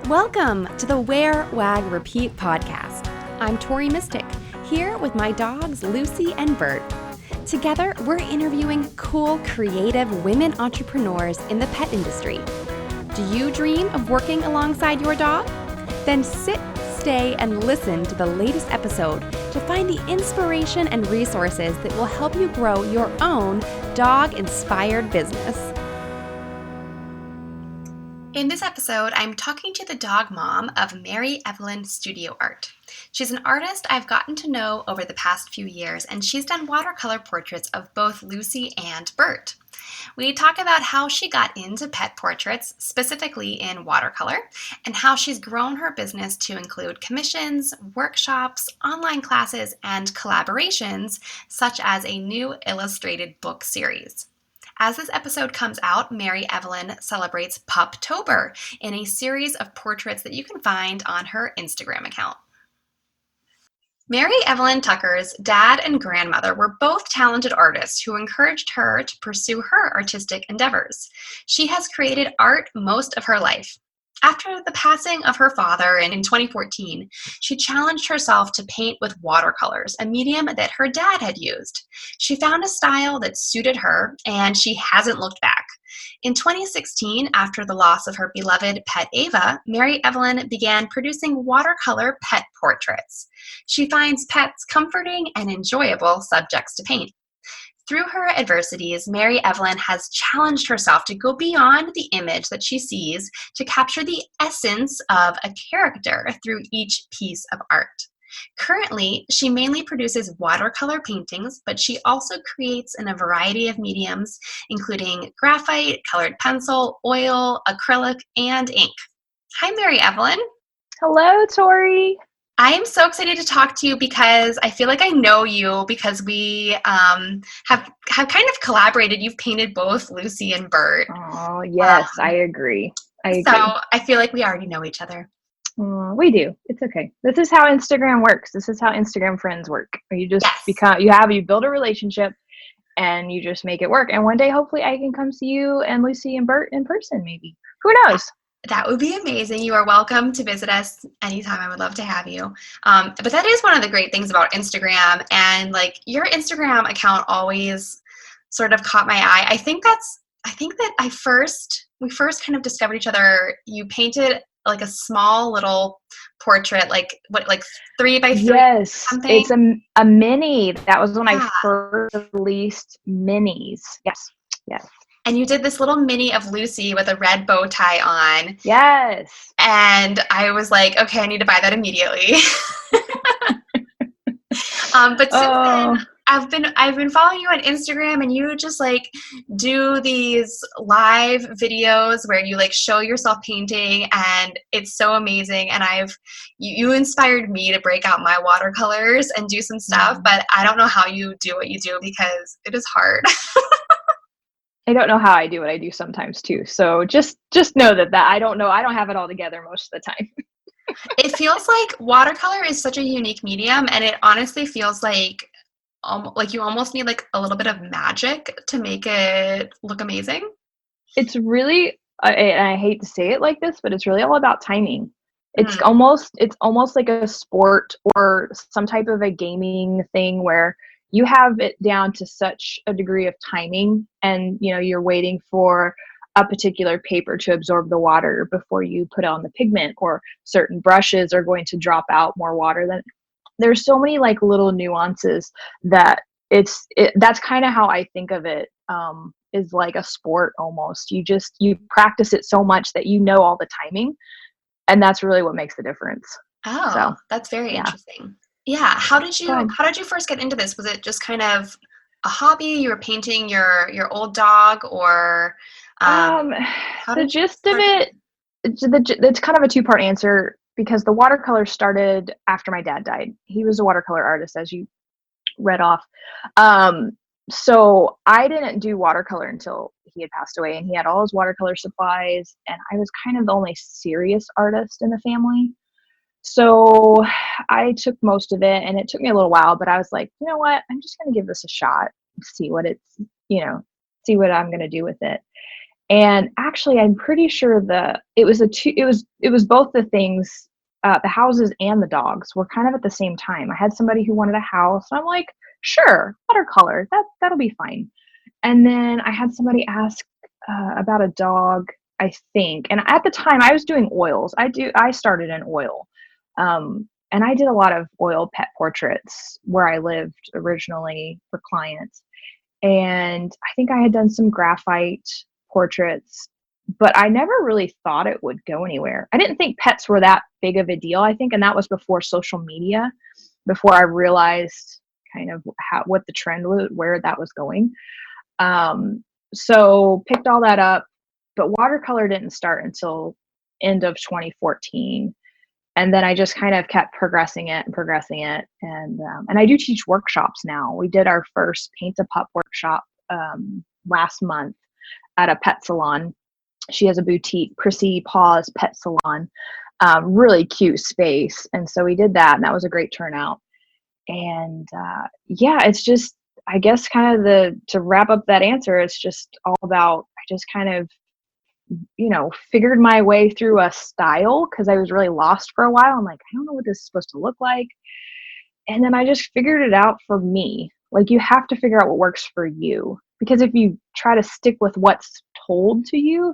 Welcome to the Wear, Wag, Repeat podcast. I'm Tori Mystic, here with my dogs Lucy and Bert. Together, we're interviewing cool, creative women entrepreneurs in the pet industry. Do you dream of working alongside your dog? Then sit, stay, and listen to the latest episode to find the inspiration and resources that will help you grow your own dog-inspired business. In this episode, I'm talking to the dog mom of Mary Evelyn Studio Art. She's an artist I've gotten to know over the past few years, and she's done watercolor portraits of both Lucy and Bert. We talk about how she got into pet portraits, specifically in watercolor, and how she's grown her business to include commissions, workshops, online classes, and collaborations, such as a new illustrated book series. As this episode comes out, Mary Evelyn celebrates Puptober in a series of portraits that you can find on her Instagram account. Mary Evelyn Tucker's dad and grandmother were both talented artists who encouraged her to pursue her artistic endeavors. She has created art most of her life. After the passing of her father in 2014, she challenged herself to paint with watercolors, a medium that her dad had used. She found a style that suited her, and she hasn't looked back. In 2016, after the loss of her beloved pet Ava, Mary Evelyn began producing watercolor pet portraits. She finds pets comforting and enjoyable subjects to paint. Through her adversities, Mary Evelyn has challenged herself to go beyond the image that she sees to capture the essence of a character through each piece of art. Currently, she mainly produces watercolor paintings, but she also creates in a variety of mediums, including graphite, colored pencil, oil, acrylic, and ink. Hi, Mary Evelyn. Hello, Tori. I am so excited to talk to you because I feel like I know you because we have kind of collaborated. You've painted both Lucy and Bert. Oh, yes, I agree. So I feel like we already know each other. We do. It's okay. This is how Instagram works. This is how Instagram friends work. You just you build a relationship and you just make it work. And one day, hopefully, I can come see you and Lucy and Bert in person, maybe. Who knows? That would be amazing. You are welcome to visit us anytime. I would love to have you. But that is one of the great things about Instagram. And like your Instagram account always sort of caught my eye. I think that we first kind of discovered each other. You painted like a small little portrait, like 3x3. Yes, something. It's a mini. That was when I first released minis. Yes. And you did this little mini of Lucy with a red bow tie on. Yes. And I was like, okay, I need to buy that immediately. But since then, I've been following you on Instagram, and you just like do these live videos where you like show yourself painting, and it's so amazing. And you inspired me to break out my watercolors and do some stuff, but I don't know how you do what you do because it is hard. I don't know how I do what I do sometimes too. So just know that I don't know. I don't have it all together most of the time. It feels like watercolor is such a unique medium, and it honestly feels like you almost need like a little bit of magic to make it look amazing. It's really, and I hate to say it like this, but it's really all about timing. It's almost like a sport or some type of a gaming thing where you have it down to such a degree of timing, and you're waiting for a particular paper to absorb the water before you put on the pigment, or certain brushes are going to drop out more water than. There's so many like little nuances that that's kind of how I think of it, is like a sport almost. You practice it so much that all the timing, and that's really what makes the difference. Oh, so, that's very interesting. Yeah. How did you first get into this? Was it just kind of a hobby? You were painting your old dog, or the gist of it? It's kind of a two-part answer, because the watercolor started after my dad died. He was a watercolor artist, as you read off. So I didn't do watercolor until he had passed away, and he had all his watercolor supplies, and I was kind of the only serious artist in the family. So I took most of it, and it took me a little while, but I was like, you know what? I'm just going to give this a shot, see what I'm going to do with it. And actually, I'm pretty sure it was both the things, the houses and the dogs were kind of at the same time. I had somebody who wanted a house, and I'm like, "Sure, watercolor, that'll be fine." And then I had somebody ask, about a dog, I think, and at the time, I was doing oils. I started in oil, and I did a lot of oil pet portraits where I lived originally for clients, and I think I had done some graphite portraits, but I never really thought it would go anywhere. I didn't think pets were that big of a deal, I think, and that was before social media, before I realized kind of what the trend was, where that was going. Um, so picked all that up, but watercolor didn't start until end of 2014. And then I just kind of kept progressing it, and I do teach workshops now. We did our first Paint a Pup workshop last month at a pet salon. She has a boutique, Prissy Paws Pet Salon, really cute space, and so we did that, and that was a great turnout. And yeah, it's just, I guess, kind of the to wrap up that answer, it's just all about, I just kind of, figured my way through a style because I was really lost for a while. I'm like, I don't know what this is supposed to look like. And then I just figured it out for me. Like, you have to figure out what works for you. Because if you try to stick with what's told to you,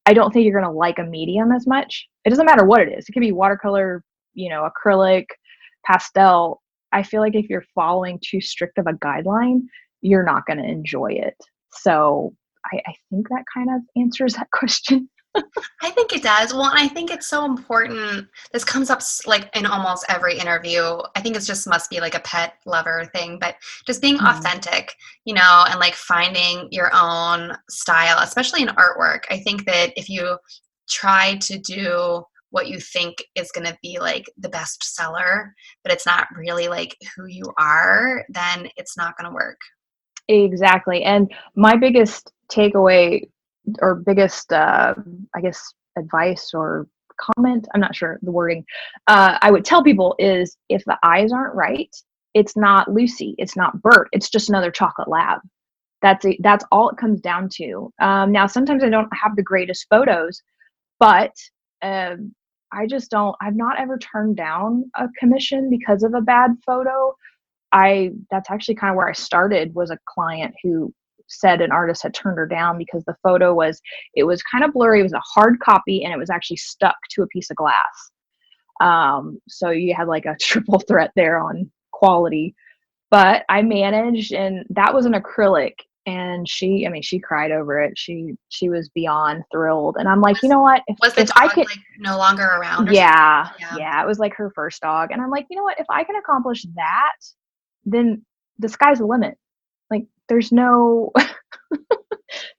I don't think you're going to like a medium as much. It doesn't matter what it is. It could be watercolor, acrylic, pastel. I feel like if you're following too strict of a guideline, you're not going to enjoy it. So I think that kind of answers that question. I think it does. Well, and I think it's so important. This comes up like in almost every interview. I think it just must be like a pet lover thing, but just being Mhm. authentic, and like finding your own style, especially in artwork. I think that if you try to do what you think is going to be like the best seller, but it's not really like who you are, then it's not going to work. Exactly. And my biggest takeaway, or biggest, I guess, advice or comment, I'm not sure the wording, I would tell people is, if the eyes aren't right, it's not Lucy, it's not Bert, it's just another chocolate lab. That's all it comes down to. Now, sometimes I don't have the greatest photos, but I just don't, I've not ever turned down a commission because of a bad photo. That's actually kind of where I started, was a client who said an artist had turned her down because the photo it was kind of blurry. It was a hard copy, and it was actually stuck to a piece of glass. So you had like a triple threat there on quality, but I managed, and that was an acrylic. And I mean, she cried over it. She was beyond thrilled. And I'm like, you Was know what? If was the if I dog could, like no longer around or something? yeah, Yeah. yeah, it was like her first dog. And I'm like, you know what? If I can accomplish that, then the sky's the limit. Like, there's no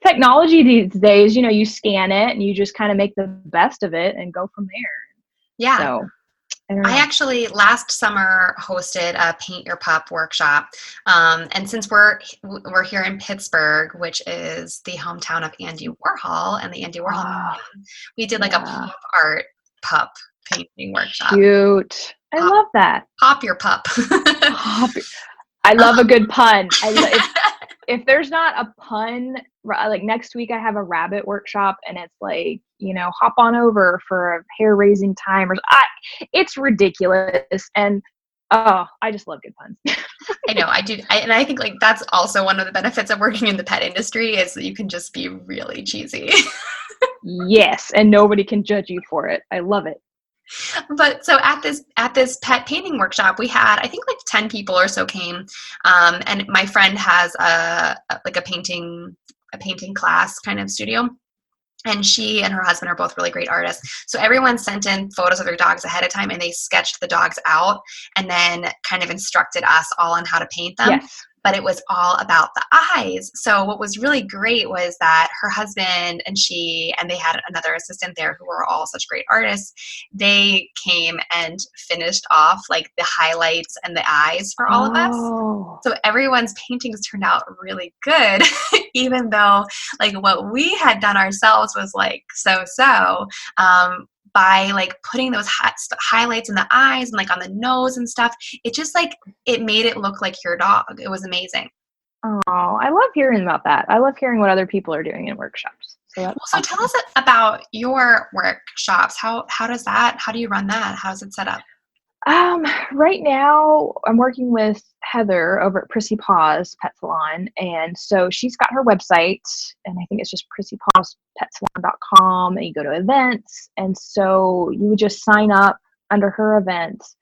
technology these days, you scan it and you just kind of make the best of it and go from there. Yeah. So, I don't I know. actually last summer hosted a Paint Your Pup workshop, and since we're here in Pittsburgh, which is the hometown of Andy Warhol and the Andy Warhol Ah, Museum, we did like a yeah. pop art pup painting workshop. Cute. I Pop, love that. pop your pup. Pop. I love a good pun. If there's not a pun, like next week I have a rabbit workshop, and it's like, hop on over for a hair raising time, it's ridiculous. And oh, I just love good puns. I know I do, and I think like that's also one of the benefits of working in the pet industry is that you can just be really cheesy. Yes, and nobody can judge you for it. I love it. But so at this pet painting workshop, we had I think like 10 people or so came, and my friend has like a painting class kind of studio. And she and her husband are both really great artists. So everyone sent in photos of their dogs ahead of time and they sketched the dogs out and then kind of instructed us all on how to paint them. Yes. But it was all about the eyes. So what was really great was that her husband and she, and they had another assistant there who were all such great artists. They came and finished off like the highlights and the eyes for all of us. Oh. So everyone's paintings turned out really good, even though like what we had done ourselves was like so by like putting those highlights in the eyes and like on the nose and stuff, it just like it made it look like your dog. It was amazing. Oh, I love hearing about that. I love hearing what other people are doing in workshops. So that's So tell awesome. us about your workshops. How do you run that? How's it set up? Right now I'm working with Heather over at Prissy Paws Pet Salon. And so she's got her website, and I think it's just prissypawspetsalon.com, and you go to events. And so you would just sign up under her events.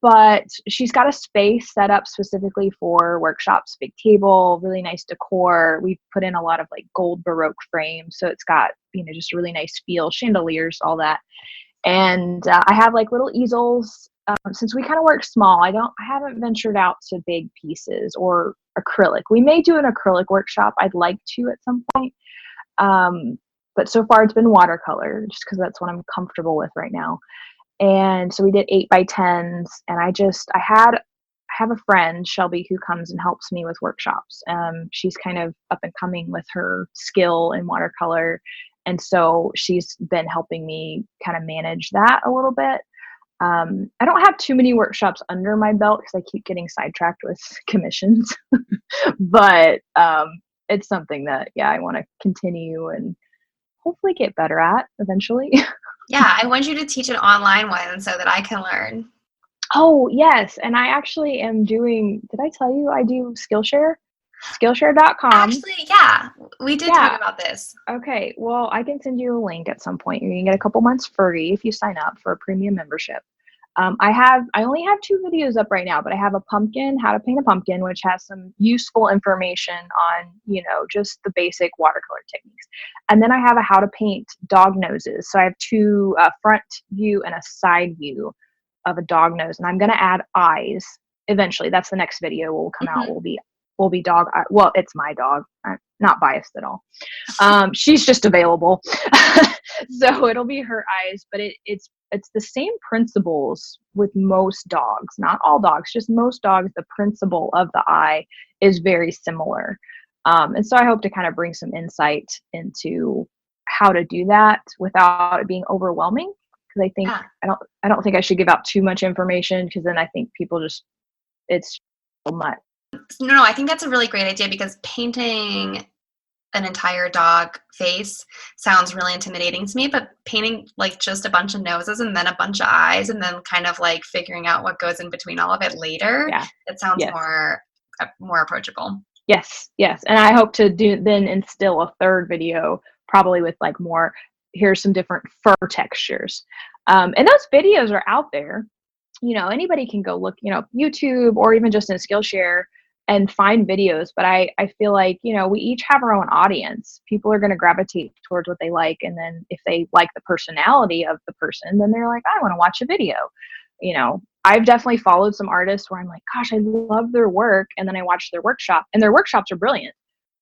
But she's got a space set up specifically for workshops, big table, really nice decor. We've put in a lot of like gold Baroque frames. So it's got, just a really nice feel, chandeliers, all that. And I have like little easels. Since we kind of work small, I haven't ventured out to big pieces or acrylic. We may do an acrylic workshop. I'd like to at some point. But so far it's been watercolor just because that's what I'm comfortable with right now. And so we did 8x10s, and I have a friend, Shelby, who comes and helps me with workshops. She's kind of up and coming with her skill in watercolor. And so she's been helping me kind of manage that a little bit. I don't have too many workshops under my belt because I keep getting sidetracked with commissions, but it's something that, yeah, I want to continue and hopefully get better at eventually. Yeah, I want you to teach an online one so that I can learn. Oh, yes, and I actually am doing, did I tell you I do Skillshare? Skillshare.com. Actually, yeah, we did talk Yeah, about this. okay, well, I can send you a link at some point. You can get a couple months free if you sign up for a premium membership. I only have 2 videos up right now, but I have a pumpkin, how to paint a pumpkin, which has some useful information on, just the basic watercolor techniques. And then I have a how to paint dog noses. So I have 2, front view and a side view of a dog nose, and I'm going to add eyes eventually. That's the next video will come out. Mhm. Will be dog. Well, it's my dog. I'm not biased at all. She's just available, so it'll be her eyes. But it's the same principles with most dogs. Not all dogs, just most dogs. The principle of the eye is very similar, and so I hope to kind of bring some insight into how to do that without it being overwhelming. Because Yeah. I don't think I should give out too much information because then I think people just it's so much. No, I think that's a really great idea because painting an entire dog face sounds really intimidating to me, but painting like just a bunch of noses and then a bunch of eyes and then kind of like figuring out what goes in between all of it later, Yeah. it sounds Yes. more approachable. Yes. Yes. And I hope to then instill a third video, probably with like more. Here's some different fur textures, and those videos are out there. Anybody can go look, YouTube or even just in Skillshare and find videos. But I feel like, we each have our own audience. People are going to gravitate towards what they like. And then if they like the personality of the person, then they're like, I want to watch a video. I've definitely followed some artists where I'm like, gosh, I love their work. And then I watch their workshop, and their workshops are brilliant,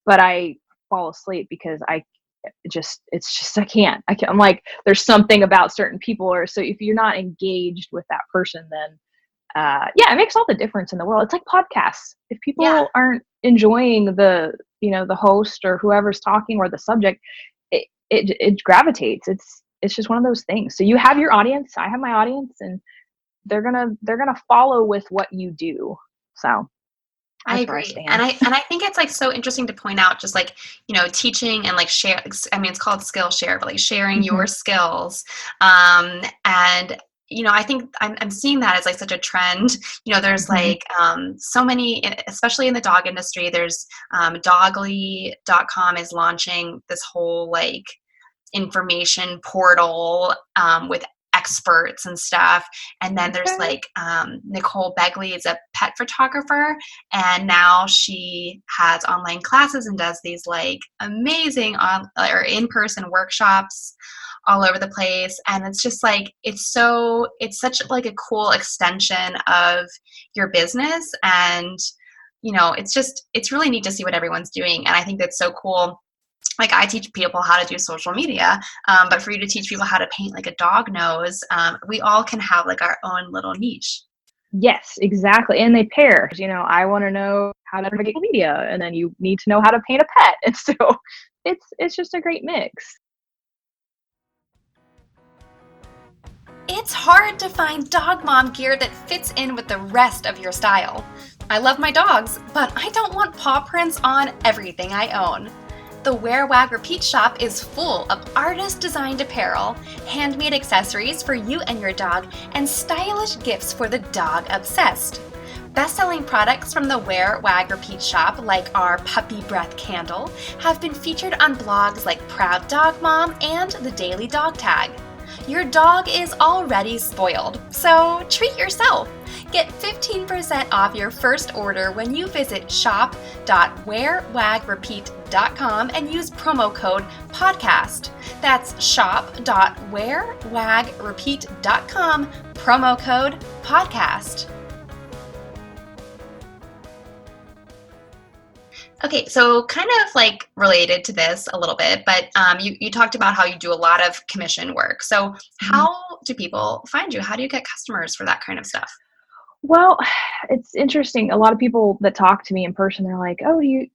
but I fall asleep because I can't. I'm like, there's something about certain people, or so if you're not engaged with that person, then yeah, it makes all the difference in the world. It's like podcasts. If Yeah, people aren't enjoying the host or whoever's talking or the subject, it gravitates. It's just one of those things. So you have your audience, I have my audience, and they're gonna follow with what you do. So I that's where I agree. And stand. I think it's like so interesting to point out just like, teaching and like share, I mean it's called Skillshare, but like sharing your Hmm. skills. And I think I'm seeing that as like such a trend. There's Hmm. like so many, especially in the dog industry, there's dogly.com is launching this whole like information portal with experts and stuff. And then there's Okay. like Nicole Begley is a pet photographer, and now she has online classes and does these like amazing on or in-person workshops all over the place. And it's just like it's such like a cool extension of your business. And it's really neat to see what everyone's doing. And I think that's so cool. Like I teach people how to do social media, but for you to teach people how to paint like a dog nose, we all can have like our own little niche. Yes, exactly. And they pair. I want to know how to navigate social media, and then you need to know how to paint a pet. And so it's just a great mix. It's hard to find dog mom gear that fits in with the rest of your style. I love my dogs, but I don't want paw prints on everything I own. The Wear, Wag, Repeat shop is full of artist-designed apparel, handmade accessories for you and your dog, and stylish gifts for the dog obsessed. Best-selling products from the Wear, Wag, Repeat shop, like our Puppy Breath candle, have been featured on blogs like Proud Dog Mom and The Daily Dog Tag. Your dog is already spoiled, so treat yourself. Get 15% off your first order when you visit shop.wearwagrepeat.com and use promo code PODCAST. That's shop.wearwagrepeat.com, promo code PODCAST. Okay, so kind of like related to this a little bit, but you talked about how you do a lot of commission work. So how do people find you? How do you get customers for that kind of stuff? Well, it's interesting. A lot of people that talk to me in person, they're like, "Oh, do you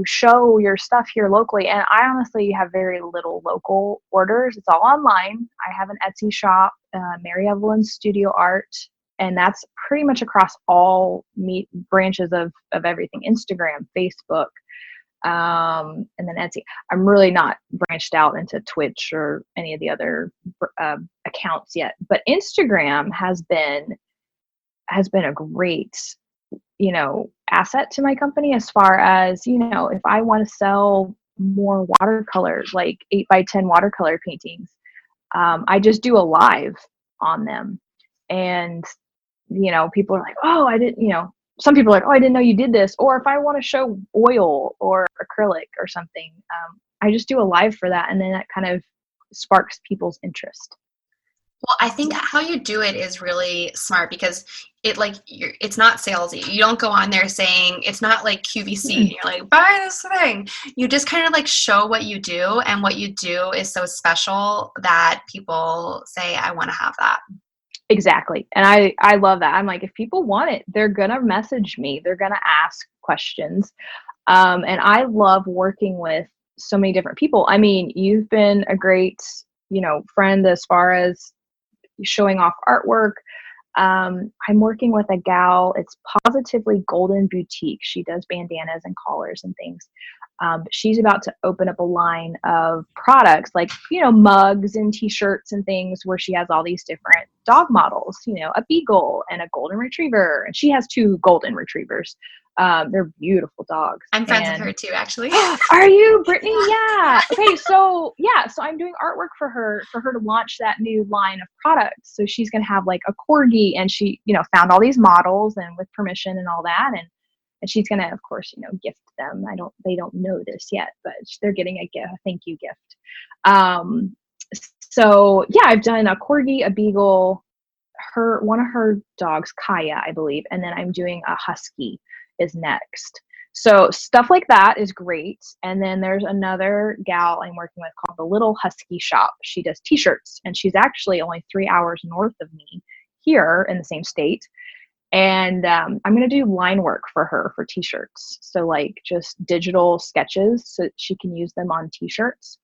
show your stuff here locally?" And I honestly have very little local orders. It's all online. I have an Etsy shop, Mary Evelyn Studio Art, and that's pretty much across all branches of everything: Instagram, Facebook, and then Etsy. I'm really not branched out into Twitch or any of the other accounts yet, but Instagram has been a great, asset to my company as far as, if I want to sell more watercolors, like 8x10 watercolor paintings, I just do a live on them. And, people are like, oh, I didn't, some people are like, oh, I didn't know you did this. Or if I want to show oil or acrylic or something, I just do a live for that. And then that kind of sparks people's interest. Well, I think how you do it is really smart because it's not salesy. You don't go on there saying it's not like QVC. You're like, buy this thing. You just kind of like show what you do, and what you do is so special that people say, I want to have that. Exactly. And I love that. I'm like, if people want it, they're going to message me. They're going to ask questions. And I love working with so many different people. I mean, you've been a great, friend as far as showing off artwork. I'm working with a gal. It's Positively Golden Boutique. She does bandanas and collars and things. But she's about to open up a line of products like, mugs and t-shirts and things where she has all these different dog models, a beagle and a golden retriever. And she has two golden retrievers. They're beautiful dogs. I'm friends with her too, actually. Are you, Brittany? Yeah. Okay. So I'm doing artwork for her to launch that new line of products. So she's going to have like a corgi, and she, found all these models and with permission and all that. And she's going to, of course, gift them. They don't know this yet, but they're getting a thank you gift. So yeah, I've done a corgi, a beagle, one of her dogs, Kaya, I believe. And then I'm doing a husky is next. So stuff like that is great. And then there's another gal I'm working with called the Little Husky Shop. She does t-shirts, and she's actually only 3 hours north of me here in the same state. And I'm going to do line work for her for t-shirts. So like just digital sketches so that she can use them on t-shirts.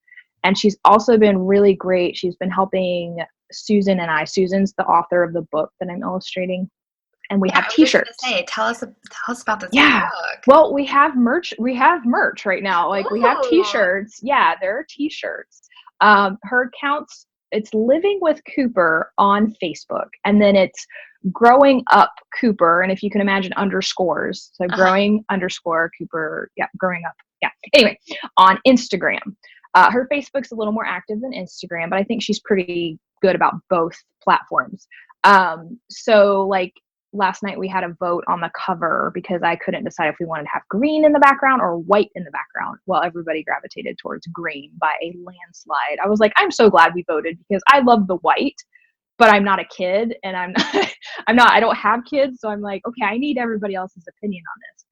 And she's also been really great. She's been helping Susan and I. Susan's the author of the book that I'm illustrating. And we have t-shirts. Tell us about this book. Well, we have merch. We have merch right now. Like, we have t-shirts. Yeah, there are t-shirts. Her account's, it's Living with Cooper on Facebook. And then it's Growing Up Cooper. And if you can imagine underscores. So growing underscore Cooper. Yeah, growing up. Yeah. Anyway, on Instagram. Her Facebook's a little more active than Instagram, but I think she's pretty good about both platforms. So like, last night we had a vote on the cover because I couldn't decide if we wanted to have green in the background or white in the background. Well, everybody gravitated towards green by a landslide. I was like, I'm so glad we voted because I love the white, but I'm not a kid, and I don't have kids. So I'm like, okay, I need everybody else's opinion on this.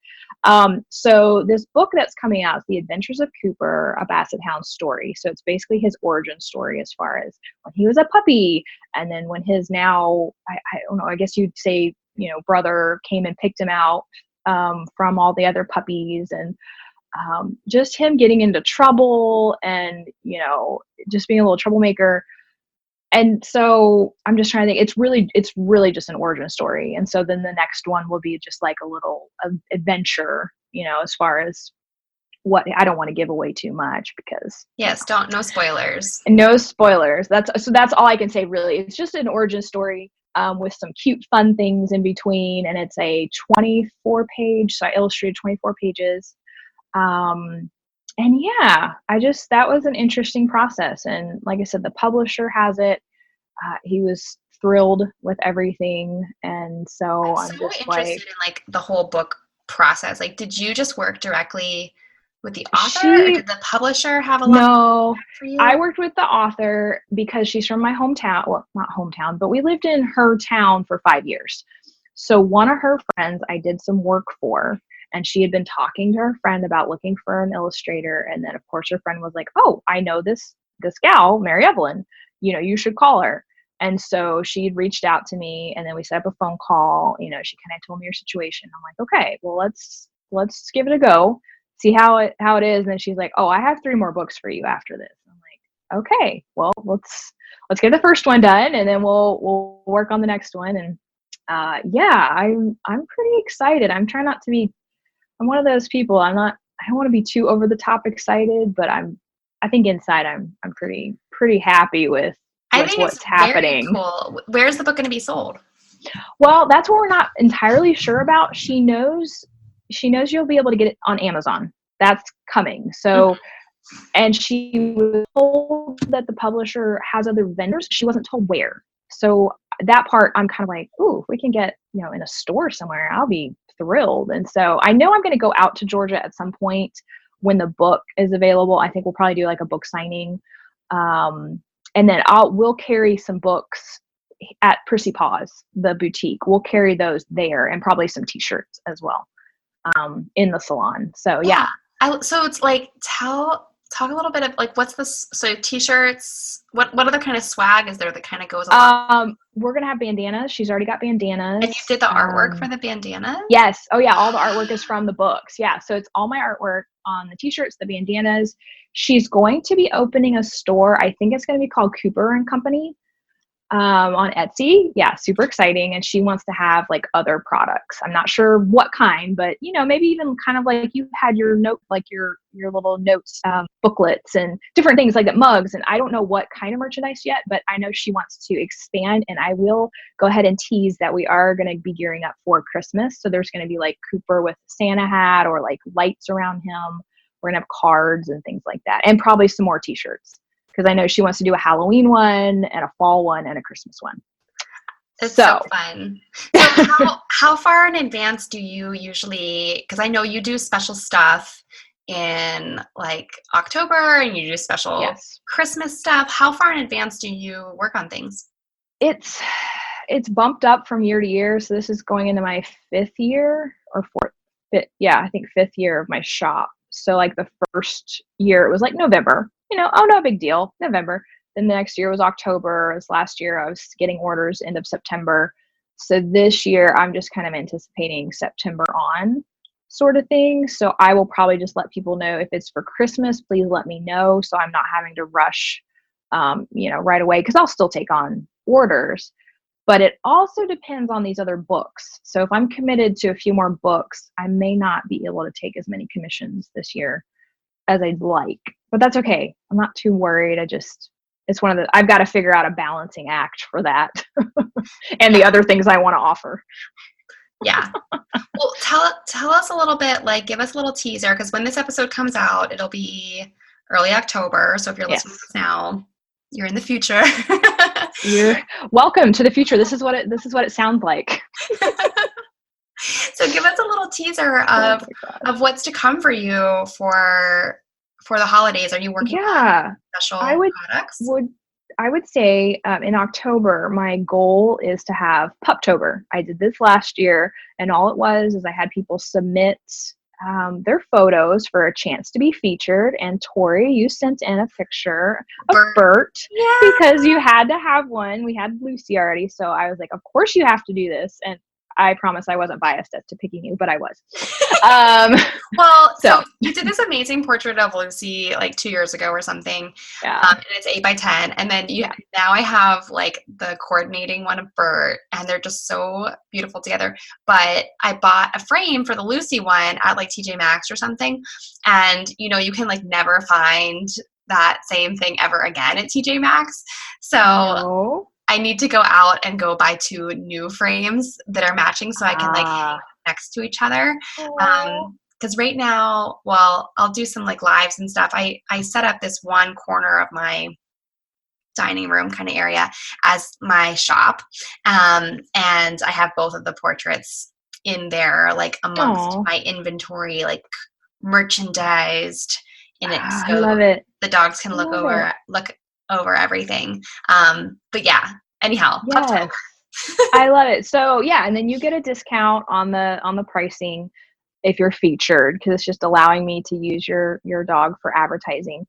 So this book that's coming out is The Adventures of Cooper, a Basset Hound story. So it's basically his origin story as far as when he was a puppy, and then when his now, I don't know, I guess you'd say, brother came and picked him out from all the other puppies, and just him getting into trouble and, just being a little troublemaker. And so I'm just trying to think, it's really just an origin story. And so then the next one will be just like a little adventure, as far as what I don't want to give away too much because Yes, don't, no spoilers. no spoilers. That's all I can say really. It's just an origin story with some cute fun things in between, and it's a 24 page, so I illustrated 24 pages. And yeah, that was an interesting process. And like I said, the publisher has it. He was thrilled with everything. And so I'm I'm so just like, interested in like the whole book process. Like, did you just work directly with the author, or she did the publisher have a lot of No, feedback for I you? worked with the author because she's from my hometown. Well, not hometown, but we lived in her town for 5 years. So one of her friends I did some work for, and she had been talking to her friend about looking for an illustrator. And then of course her friend was like, "Oh, I know this gal, Mary Evelyn. You should call her." And so she had reached out to me, and then we set up a phone call. She kind of told me her situation. I'm like, "Okay, well let's give it a go, see how it is." And then she's like, "Oh, I have 3 more books for you after this." I'm like, "Okay, well, let's get the first one done, and then we'll work on the next one." And yeah, I'm pretty excited. I'm trying not to be. I'm one of those people. I'm not. I don't want to be too over the top excited, but I think inside I'm pretty happy with I think it's what's very happening. cool. Where's the book going to be sold? Well, that's what we're not entirely sure about. She knows you'll be able to get it on Amazon. That's coming. So, Mhm. and she was told that the publisher has other vendors. She wasn't told where. So that part I'm kind of like, ooh, if we can get, in a store somewhere, I'll be thrilled. And so I know I'm going to go out to Georgia at some point when the book is available. I think we'll probably do like a book signing. Um, and then we'll carry some books at Prissy Paws, the boutique. We'll carry those there and probably some t-shirts as well in the salon. So Yeah. yeah. So it's like talk a little bit of like what's this? So t-shirts. What other kind of swag is there that kind of goes along? We're gonna have bandanas. She's already got And you bandanas. did the artwork for the bandanas? Yes. Oh yeah, all the artwork is from the books. Yeah, so it's all my artwork on the t-shirts, the bandanas. She's going to be opening a store. I think it's going to be called Cooper and Company on Etsy. Yeah, super exciting. And she wants to have like other products. I'm not sure what kind, but maybe even kind of like you had your note, like your little notes booklets and different things like that, mugs. And I don't know what kind of merchandise yet, but I know she wants to expand. And I will go ahead and tease that we are going to be gearing up for Christmas. So there's going to be like Cooper with Santa hat or like lights around him. We're going to have cards and things like that, and probably some more t-shirts, because I know she wants to do a Halloween one and a fall one and a Christmas one. It's so So fun. So how far in advance do you usually, because I know you do special stuff in like October and you do special yes, Christmas stuff. How far in advance do you work on things? it's it's bumped up from year to year. So this is going into my 5th year or 4th. Yeah, I think 5th year of my shop. So like the first year it was like November. Oh, no big deal, November. Then the next year was October. As last year I was getting orders end of September. So this year I'm just kind of anticipating September on sort of thing. So I will probably just let people know if it's for Christmas, please let me know, so I'm not having to rush right away, because I'll still take on orders. But it also depends on these other books. So if I'm committed to a few more books, I may not be able to take as many commissions this year as I'd like. But that's okay. I'm not too worried. It's one of I've got to figure out a balancing act for that and the Yeah. other things I want to offer. Yeah. Well, tell us a little bit, like give us a little teaser, because when this episode comes out, it'll be early October. So if you're listening to Yes. this now, you're in the future. You're welcome to the future. This is what it sounds like. So give us a little teaser Oh of my of gosh. what's to come for you for the holidays. Are you working on Yeah. I special would products? would I would say in October, my goal is to have Puptober. I did this last year, and all it was is I had people submit their photos for a chance to be featured. And Tori, you sent in a picture of Bert. Bert Yeah. because you had to have one. We had Lucy already, so I was like, of course you have to do this. And I promise I wasn't biased as to picking you, but I was. Um, Well, so so you did this amazing portrait of Lucy like 2 years ago or something, yeah, and it's 8 by 10. And then yeah. now I have like the coordinating one of Bert, and they're just so beautiful together. But I bought a frame for the Lucy one at like TJ Maxx or something, and you can like never find that same thing ever again at TJ Maxx. So No. I need to go out and go buy two new frames that are matching so I can like hang Ah. next to each other. Oh. Because right now, well, I'll do some like lives and stuff. I set up this one corner of my dining room kind of area as my shop. And I have both of the portraits in there, like amongst Oh. my inventory, like merchandised in it. I So love it. the dogs can I look love it. over everything. But yeah, anyhow, Yes. I love it. So yeah, and then you get a discount on the pricing if you're featured, because it's just allowing me to use your dog for advertising.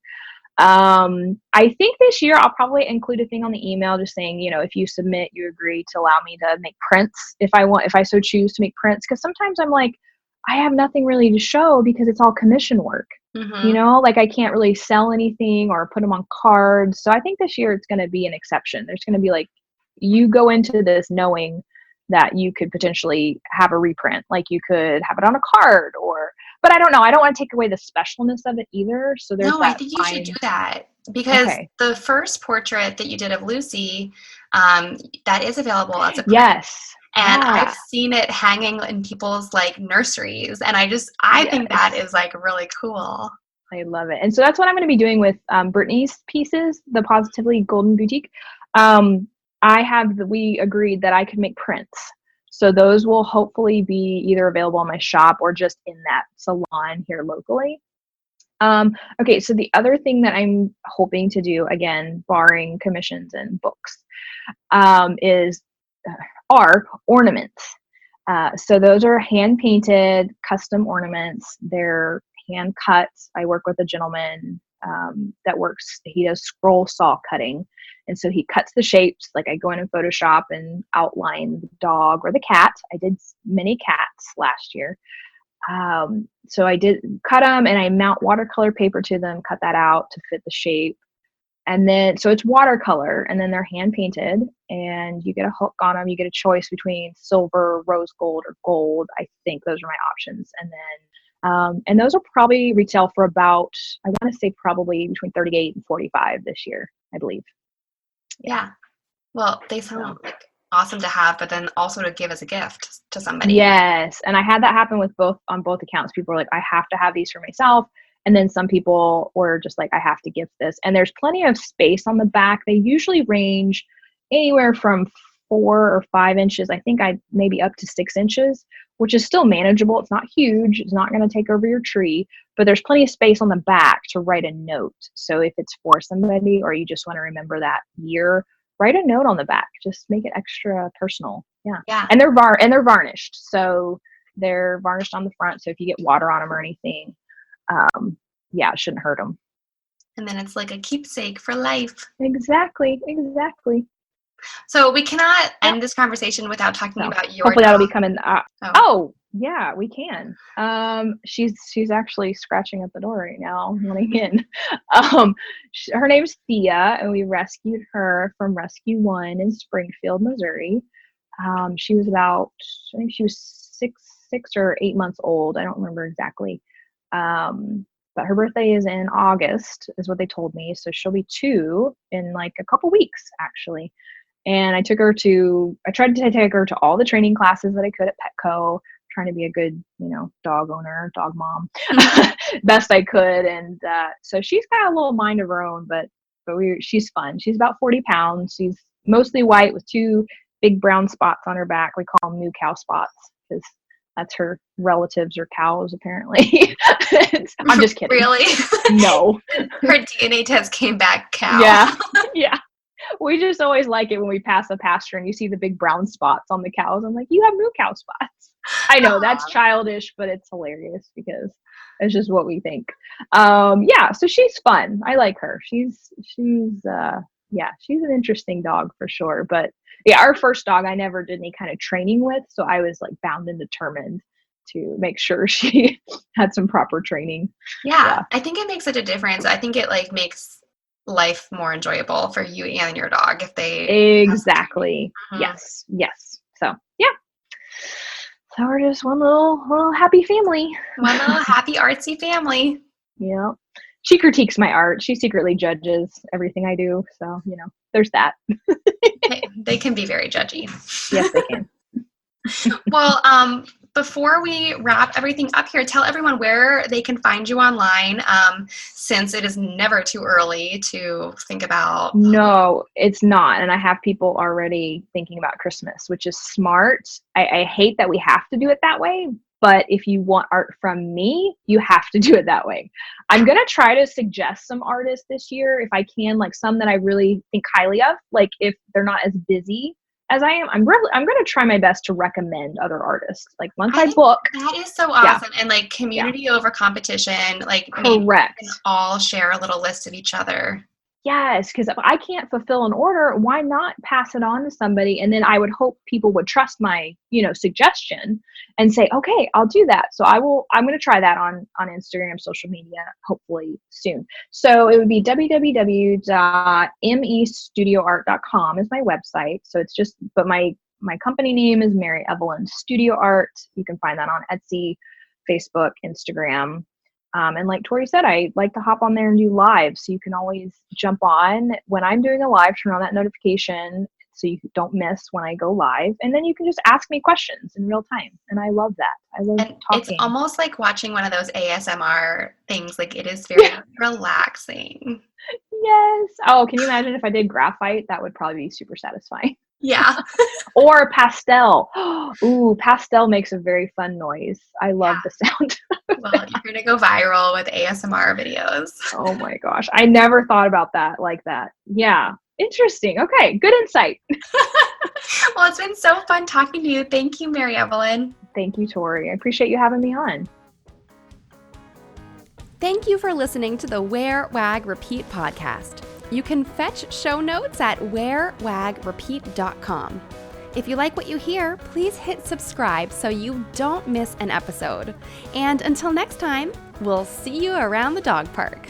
I think this year I'll probably include a thing on the email just saying, if you submit, you agree to allow me to make prints if I so choose to make prints. Because sometimes I'm like, I have nothing really to show because it's all commission work. Mm-hmm. Like I can't really sell anything or put them on cards. So I think this year it's going to be an exception. There's going to be like, you go into this knowing that you could potentially have a reprint, like you could have it on a card but I don't know. I don't want to take away the specialness of it either. So there's No, I that think you should do fine. that because Okay. the first portrait that you did of Lucy, that is available as a print. Yes. And I've Yeah. seen it hanging in people's like nurseries. And I think that Yes. is like really cool. I love it. And so that's what I'm going to be doing with Brittany's pieces, the Positively Golden Boutique. Um, we agreed that I could make prints. So those will hopefully be either available in my shop or just in that salon here locally. Okay, so the other thing that I'm hoping to do, again, barring commissions and books, is are ornaments. So those are hand painted, custom ornaments. They're hand cut. I work with a gentleman that works. He does scroll saw cutting, and so he cuts the shapes. Like I go in Photoshop and outline the dog or the cat. I did many cats last year. So I did cut them and I mount watercolor paper to them, cut that out to fit the shape. And then, so it's watercolor and then they're hand painted and you get a hook on them. You get a choice between silver, rose gold, or gold. I think those are my options. And then, and those will probably retail for about, I want to say probably between 38 and 45 this year, I believe. Yeah. Well, they So. sound like awesome to have, but then also to give as a gift to somebody. Yes. And I had that happen with on both accounts. People were like, I have to have these for myself. And then some people were just like, I have to gift this. And there's plenty of space on the back. They usually range anywhere from 4 or 5 inches. I think I maybe up to 6 inches, which is still manageable. It's not huge. It's not going to take over your tree, but there's plenty of space on the back to write a note. So if it's for somebody or you just want to remember that year, write a note on the back. Just make it extra personal. Yeah. Yeah. And they're varnished. So they're varnished on the front. So if you get water on them or anything, yeah, it shouldn't hurt them. And then it's like a keepsake for life. Exactly. So we cannot Yep. end this conversation without talking So about your hopefully dog. that'll be coming. Oh. Oh yeah, we can. She's actually scratching at the door right now, wanting in. Her name's Thea, and we rescued her from Rescue One in Springfield, Missouri. She was about, I think she was 6 or 8 months old. I don't remember exactly. But her birthday is in August, is what they told me. So she'll be 2 in like a couple weeks, actually. And I tried to take her to all the training classes that I could at Petco, trying to be a good, dog owner, dog mom, best I could. And so she's got a little mind of her own, but she's fun. She's about 40 pounds. She's mostly white with 2 big brown spots on her back. We call them new cow spots because that's her relatives or cows, apparently. I'm just kidding. Really? No. Her DNA test came back cow. Yeah. Yeah. We just always like it when we pass a pasture and you see the big brown spots on the cows. I'm like, you have moo cow spots. I know that's childish, but it's hilarious because it's just what we think. Yeah, so she's fun. I like her. She's Yeah, she's an interesting dog for sure. But yeah, our first dog I never did any kind of training with, so I was like bound and determined to make sure she had some proper training. Yeah, Yeah, I think it makes such a difference. I think it like makes life more enjoyable for you and your dog if they have some training. exactly. Mhm. Yes, yes. So yeah, so we're just one little happy family. One little happy artsy family. Yeah. She critiques my art. She secretly judges everything I do. So, there's that. They can be very judgy. Yes, they can. Well, before we wrap everything up here, tell everyone where they can find you online, since it is never too early to think about. No, it's not. And I have people already thinking about Christmas, which is smart. I hate that we have to do it that way. But if you want art from me, you have to do it that way. I'm going to try to suggest some artists this year if I can, like some that I really think highly of. Like if they're not as busy as I am, I'm going to try my best to recommend other artists. Like once I I think book, that is so yeah, awesome. And like yeah, community over competition, like maybe we can correct. all share a little list of each other. Yes, because if I can't fulfill an order, why not pass it on to somebody? And then I would hope people would trust my, suggestion and say, okay, I'll do that. So I'm going to try that on Instagram, social media, hopefully soon. So it would be www.mestudioart.com is my website. So it's just, but my company name is Mary Evelyn Studio Art. You can find that on Etsy, Facebook, Instagram. And like Tori said, I like to hop on there and do live. So you can always jump on when I'm doing a live, turn on that notification so you don't miss when I go live. And then you can just ask me questions in real time. And I love that. I love And it's talking. almost like watching one of those ASMR things. Like it is very relaxing. Yes. Oh, can you imagine if I did graphite? That would probably be super satisfying. Yeah. Or pastel. Ooh, pastel makes a very fun noise. I love Yeah. the sound. Well, you're going to go viral with ASMR videos. Oh my gosh. I never thought about that like that. Yeah. Interesting. Okay. Good insight. Well, it's been so fun talking to you. Thank you, Mary Evelyn. Thank you, Tori. I appreciate you having me on. Thank you for listening to the Wear, Wag, Repeat podcast. You can fetch show notes at wearwagrepeat.com. If you like what you hear, please hit subscribe so you don't miss an episode. And until next time, we'll see you around the dog park.